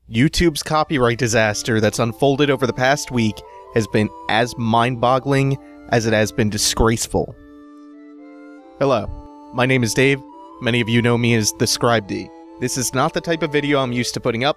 YouTube's copyright disaster that's unfolded over the past week has been as mind-boggling as it has been disgraceful. Hello, my name is Dave. Many of you know me as the Scribe D. This is not the type of video I'm used to putting up,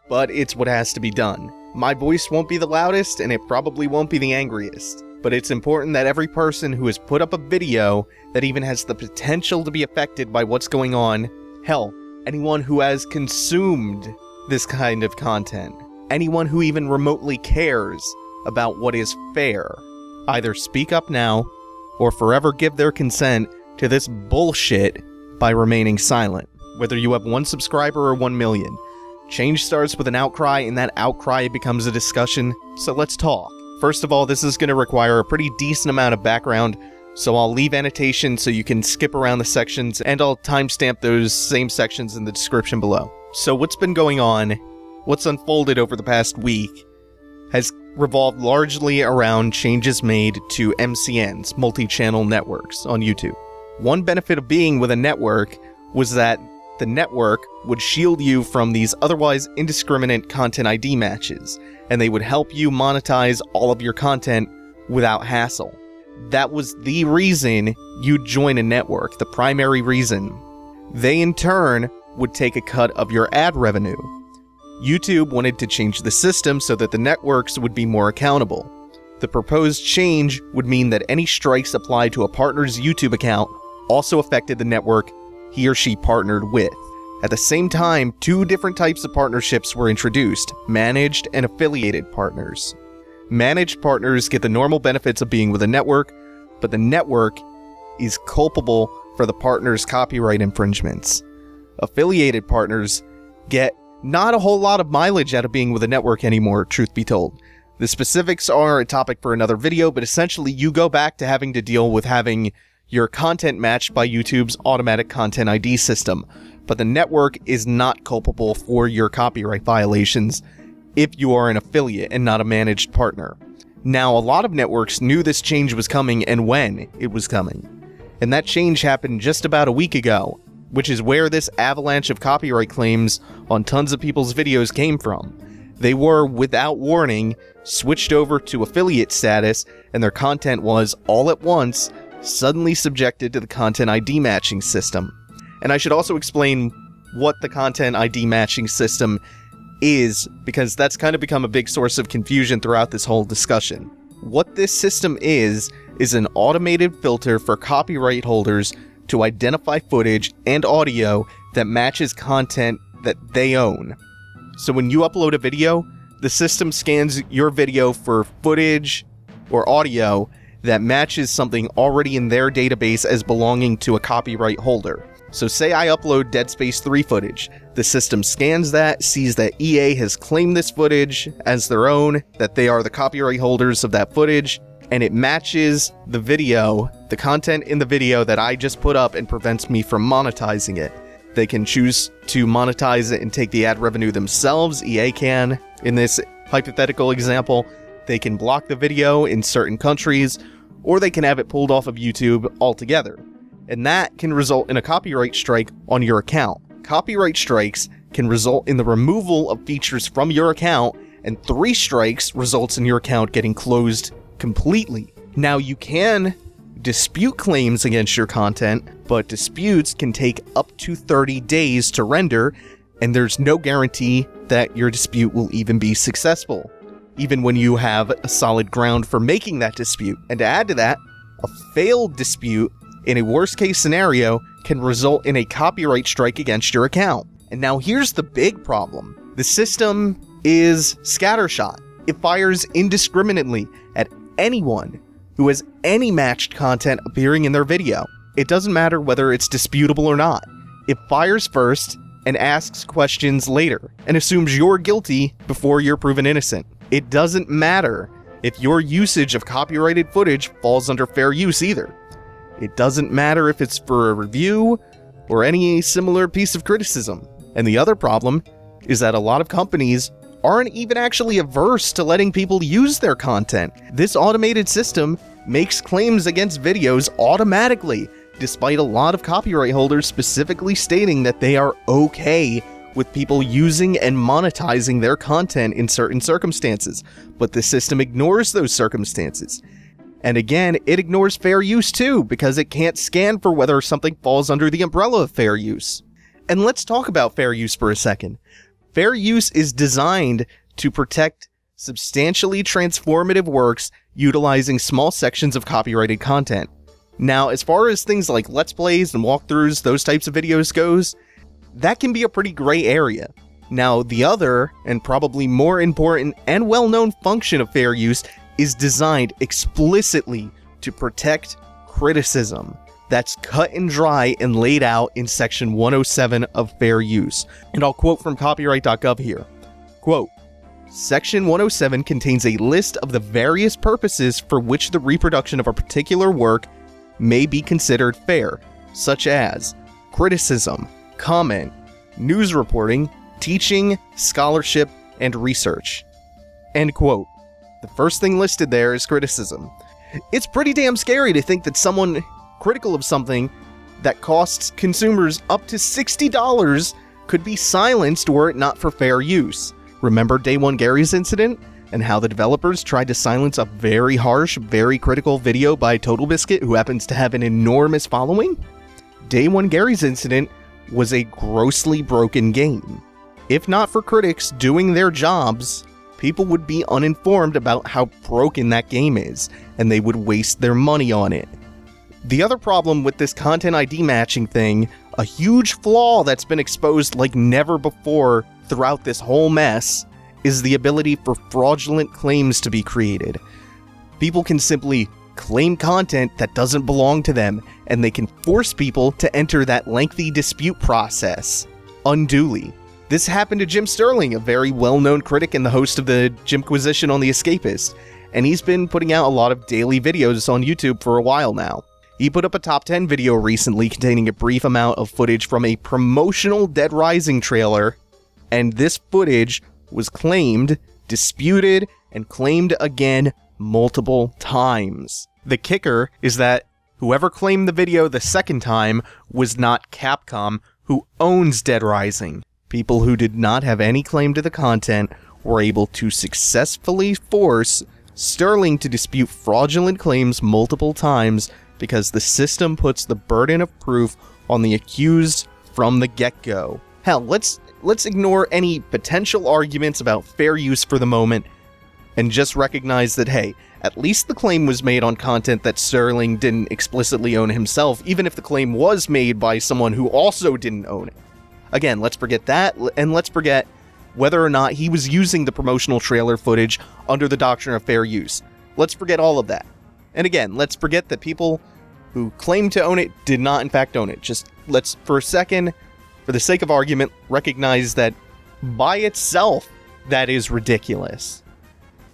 but it's what has to be done. My voice won't be the loudest, and it probably won't be the angriest, but it's important that every person who has put up a video that even has the potential to be affected by what's going on, hell, anyone who has consumed this kind of content, anyone who even remotely cares about what is fair, either speak up now or forever give their consent to this bullshit by remaining silent. Whether you have 1 subscriber or 1 million, change starts with an outcry, and that outcry becomes a discussion, so let's talk. First of all, this is going to require a pretty decent amount of background, so I'll leave annotations so you can skip around the sections, and I'll timestamp those same sections in the description below. So what's been going on, what's unfolded over the past week, has revolved largely around changes made to MCNs, multi-channel networks, on YouTube. One benefit of being with a network was that the network would shield you from these otherwise indiscriminate content ID matches, and they would help you monetize all of your content without hassle. That was the reason you'd join a network, the primary reason. They in turn would take a cut of your ad revenue. YouTube wanted to change the system so that the networks would be more accountable. The proposed change would mean that any strikes applied to a partner's YouTube account also affected the network he or she partnered with. At the same time, 2 different types of partnerships were introduced: managed and affiliated partners. Managed partners get the normal benefits of being with a network, but the network is culpable for the partner's copyright infringements. Affiliated partners get not a whole lot of mileage out of being with a network anymore, truth be told. The specifics are a topic for another video, but essentially you go back to having to deal with having your content matched by YouTube's automatic content ID system, but the network is not culpable for your copyright violations if you are an affiliate and not a managed partner. Now, a lot of networks knew this change was coming and when it was coming, and that change happened just about a week ago, which is where this avalanche of copyright claims on tons of people's videos came from. They were, without warning, switched over to affiliate status, and their content was, all at once, suddenly subjected to the content ID matching system. And I should also explain what the content ID matching system is, because that's kind of become a big source of confusion throughout this whole discussion. What this system is an automated filter for copyright holders to identify footage and audio that matches content that they own. So when you upload a video, the system scans your video for footage or audio that matches something already in their database as belonging to a copyright holder. So say I upload Dead Space 3 footage. The system scans that, sees that EA has claimed this footage as their own, that they are the copyright holders of that footage, and it matches the video, the content in the video that I just put up, and prevents me from monetizing it. They can choose to monetize it and take the ad revenue themselves. EA can. In this hypothetical example, they can block the video in certain countries, or they can have it pulled off of YouTube altogether. And that can result in a copyright strike on your account. Copyright strikes can result in the removal of features from your account, and 3 strikes results in your account getting closed completely. Now, you can dispute claims against your content, but disputes can take up to 30 days to render, and there's no guarantee that your dispute will even be successful, even when you have a solid ground for making that dispute. And to add to that, a failed dispute in a worst-case scenario can result in a copyright strike against your account. And now here's the big problem. The system is scattershot. It fires indiscriminately at anyone who has any matched content appearing in their video. It doesn't matter whether it's disputable or not. It fires first and asks questions later, and assumes you're guilty before you're proven innocent. It doesn't matter if your usage of copyrighted footage falls under fair use either. It doesn't matter if it's for a review or any similar piece of criticism. And the other problem is that a lot of companies aren't even actually averse to letting people use their content. This automated system makes claims against videos automatically, despite a lot of copyright holders specifically stating that they are okay with people using and monetizing their content in certain circumstances, but the system ignores those circumstances. And again, it ignores fair use too, because it can't scan for whether something falls under the umbrella of fair use. And let's talk about fair use for a second. Fair use is designed to protect substantially transformative works utilizing small sections of copyrighted content. Now, as far as things like Let's Plays and walkthroughs, those types of videos goes, that can be a pretty gray area. Now, the other, and probably more important and well-known function of fair use is designed explicitly to protect criticism. That's cut and dry and laid out in Section 107 of Fair Use. And I'll quote from copyright.gov here. Quote, Section 107 contains a list of the various purposes for which the reproduction of a particular work may be considered fair, such as criticism, comment, news reporting, teaching, scholarship, and research. End quote. The first thing listed there is criticism. It's pretty damn scary to think that someone critical of something that costs consumers up to $60 could be silenced were it not for fair use. Remember Day One Gary's incident and how the developers tried to silence a very harsh, very critical video by Total Biscuit, who happens to have an enormous following? Day One Gary's incident was a grossly broken game. If not for critics doing their jobs, people would be uninformed about how broken that game is, and they would waste their money on it. The other problem with this content ID matching thing, a huge flaw that's been exposed like never before throughout this whole mess, is the ability for fraudulent claims to be created. People can simply claim content that doesn't belong to them, and they can force people to enter that lengthy dispute process unduly. This happened to Jim Sterling, a very well-known critic and the host of the Jimquisition on The Escapist, and he's been putting out a lot of daily videos on YouTube for a while now. He put up a top 10 video recently containing a brief amount of footage from a promotional Dead Rising trailer, and this footage was claimed, disputed, and claimed again multiple times. The kicker is that whoever claimed the video the second time was not Capcom, who owns Dead Rising. People who did not have any claim to the content were able to successfully force Sterling to dispute fraudulent claims multiple times because the system puts the burden of proof on the accused from the get-go. Hell, let's ignore any potential arguments about fair use for the moment and just recognize that, hey, at least the claim was made on content that Sterling didn't explicitly own himself, even if the claim was made by someone who also didn't own it. Again, let's forget that, and let's forget whether or not he was using the promotional trailer footage under the doctrine of fair use. Let's forget all of that. And again, let's forget that people who claim to own it did not in fact own it. Just let's, for a second, for the sake of argument, recognize that by itself, that is ridiculous.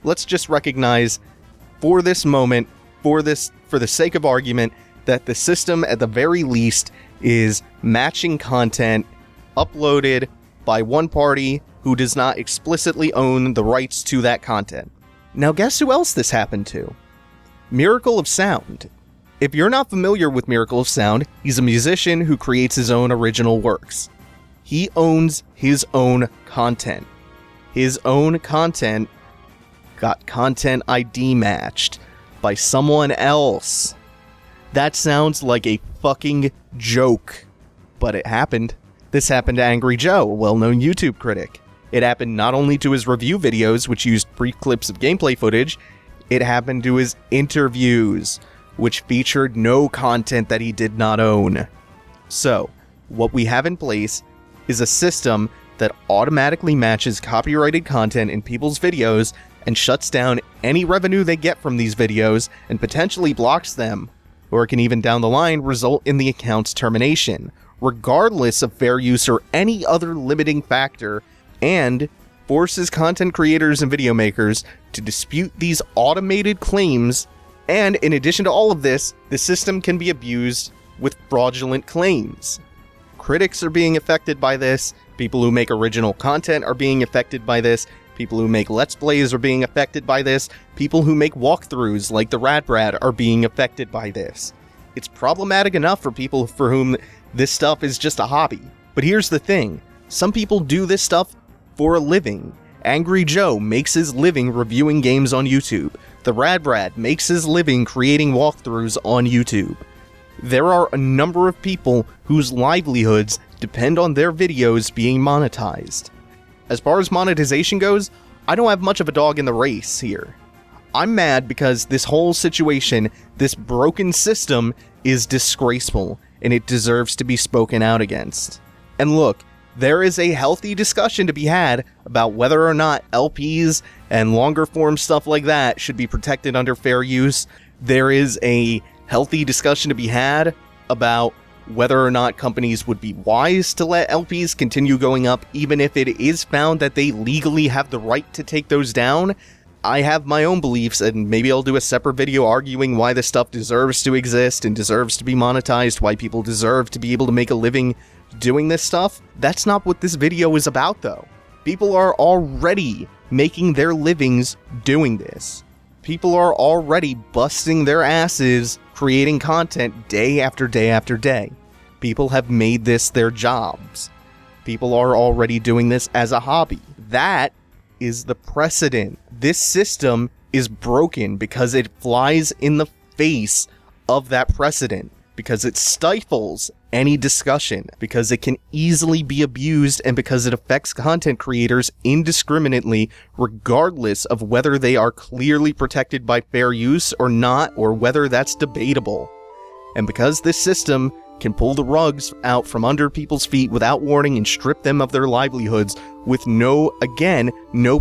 Let's just recognize, for this moment, for the sake of argument, that the system, at the very least, is matching content uploaded by one party who does not explicitly own the rights to that content. Now guess who else this happened to? Miracle of Sound. If you're not familiar with Miracle of Sound, he's a musician who creates his own original works. He owns his own content. His own content got content ID matched by someone else. That sounds like a fucking joke, but it happened. This happened to Angry Joe, a well-known YouTube critic. It happened not only to his review videos, which used brief clips of gameplay footage, it happened to his interviews, which featured no content that he did not own. So, what we have in place is a system that automatically matches copyrighted content in people's videos and shuts down any revenue they get from these videos and potentially blocks them, or it can even down the line result in the account's termination, regardless of fair use or any other limiting factor, and forces content creators and video makers to dispute these automated claims. And in addition to all of this, the system can be abused with fraudulent claims. Critics are being affected by this, people who make original content are being affected by this, people who make Let's Plays are being affected by this, people who make walkthroughs like the Rad Brad are being affected by this. It's problematic enough for people for whom this stuff is just a hobby. But here's the thing, Some people do this stuff for a living. Angry Joe makes his living reviewing games on YouTube. The Rad Brad makes his living creating walkthroughs on YouTube. There are a number of people whose livelihoods depend on their videos being monetized. As far as monetization goes, I don't have much of a dog in the race here. I'm mad because this whole situation, this broken system, is disgraceful, and it deserves to be spoken out against. And look, there is a healthy discussion to be had about whether or not LPs and longer form stuff like that should be protected under fair use. There is a healthy discussion to be had about whether or not companies would be wise to let LPs continue going up, even if it is found that they legally have the right to take those down. I have my own beliefs, and maybe I'll do a separate video arguing why this stuff deserves to exist and deserves to be monetized, why people deserve to be able to make a living doing this stuff. That's not what this video is about, though. People are already making their livings doing this. People are already busting their asses creating content day after day after day. People have made this their jobs. People are already doing this as a hobby. That is the precedent. This system is broken because it flies in the face of that precedent, because it stifles any discussion, because it can easily be abused, and because it affects content creators indiscriminately, regardless of whether they are clearly protected by fair use or not, or whether that's debatable. And because this system can pull the rugs out from under people's feet without warning and strip them of their livelihoods with no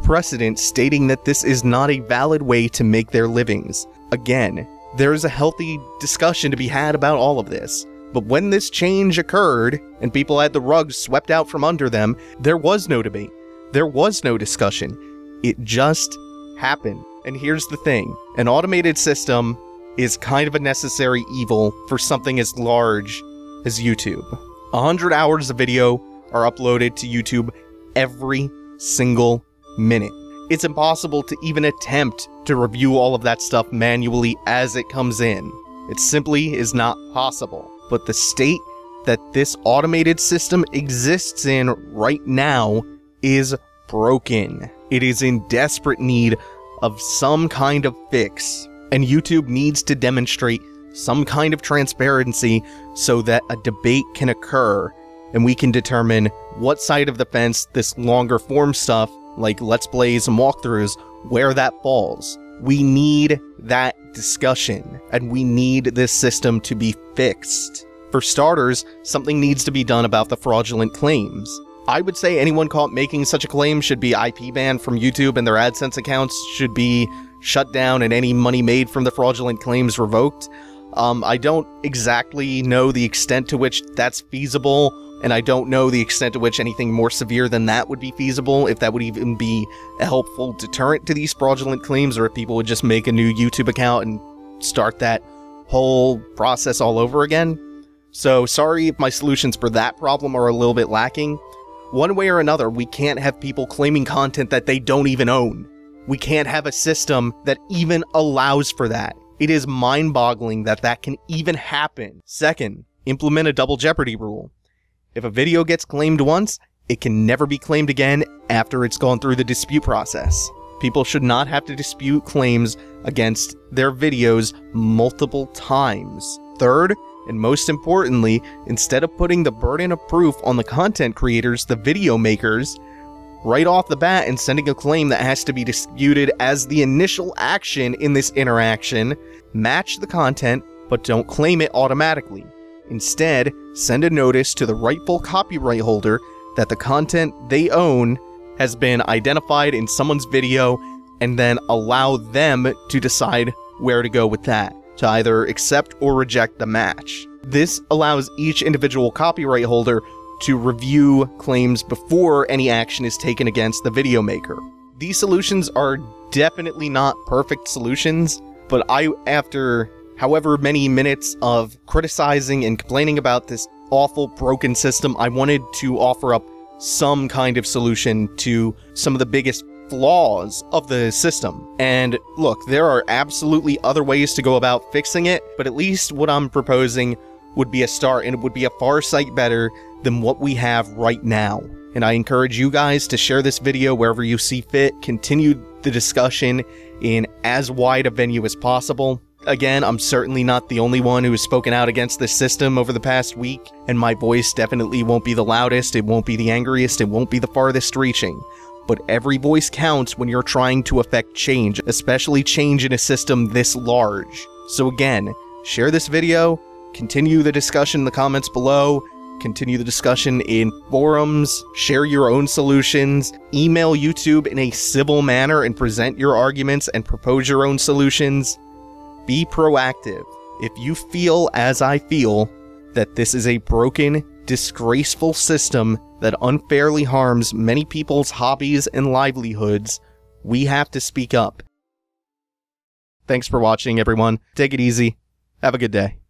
precedent stating that this is not a valid way to make their livings. Again, there is a healthy discussion to be had about all of this. But when this change occurred and people had the rugs swept out from under them, there was no debate. There was no discussion. It just happened. And here's the thing. An automated system is kind of a necessary evil for something as large as YouTube. 100 hours of video are uploaded to YouTube every single minute. It's impossible to even attempt to review all of that stuff manually as it comes in. It simply is not possible. But the state that this automated system exists in right now is broken. It is in desperate need of some kind of fix. And YouTube needs to demonstrate some kind of transparency so that a debate can occur and we can determine what side of the fence this longer form stuff, like Let's Plays and walkthroughs, where that falls. We need that discussion, and we need this system to be fixed. For starters, something needs to be done about the fraudulent claims. I would say anyone caught making such a claim should be IP banned from YouTube, and their AdSense accounts should be shut down and any money made from the fraudulent claims revoked. I don't exactly know the extent to which that's feasible, and I don't know the extent to which anything more severe than that would be feasible, if that would even be a helpful deterrent to these fraudulent claims, or if people would just make a new YouTube account and start that whole process all over again. So sorry if my solutions for that problem are a little bit lacking. One way or another, we can't have people claiming content that they don't even own. We can't have a system that even allows for that. It is mind-boggling that that can even happen. Second, implement a double jeopardy rule. If a video gets claimed once, it can never be claimed again after it's gone through the dispute process. People should not have to dispute claims against their videos multiple times. Third, and most importantly, instead of putting the burden of proof on the content creators, the video makers, right off the bat and sending a claim that has to be disputed as the initial action in this interaction, match the content, but don't claim it automatically. Instead, send a notice to the rightful copyright holder that the content they own has been identified in someone's video, and then allow them to decide where to go with that, to either accept or reject the match. This allows each individual copyright holder to review claims before any action is taken against the video maker. These solutions are definitely not perfect solutions, but after however many minutes of criticizing and complaining about this awful broken system, I wanted to offer up some kind of solution to some of the biggest flaws of the system. And look, there are absolutely other ways to go about fixing it, but at least what I'm proposing would be a start, and it would be a far sight better than what we have right now. and I encourage you guys to share this video wherever you see fit, continue the discussion in as wide a venue as possible. Again, I'm certainly not the only one who has spoken out against this system over the past week, and my voice definitely won't be the loudest, it won't be the angriest, it won't be the farthest reaching. But every voice counts when you're trying to affect change, especially change in a system this large. So again, share this video, continue the discussion in the comments below, continue the discussion in forums, share your own solutions, email YouTube in a civil manner and present your arguments and propose your own solutions. Be proactive. If you feel, as I feel, that this is a broken, disgraceful system that unfairly harms many people's hobbies and livelihoods, we have to speak up. Thanks for watching, everyone. Take it easy. Have a good day.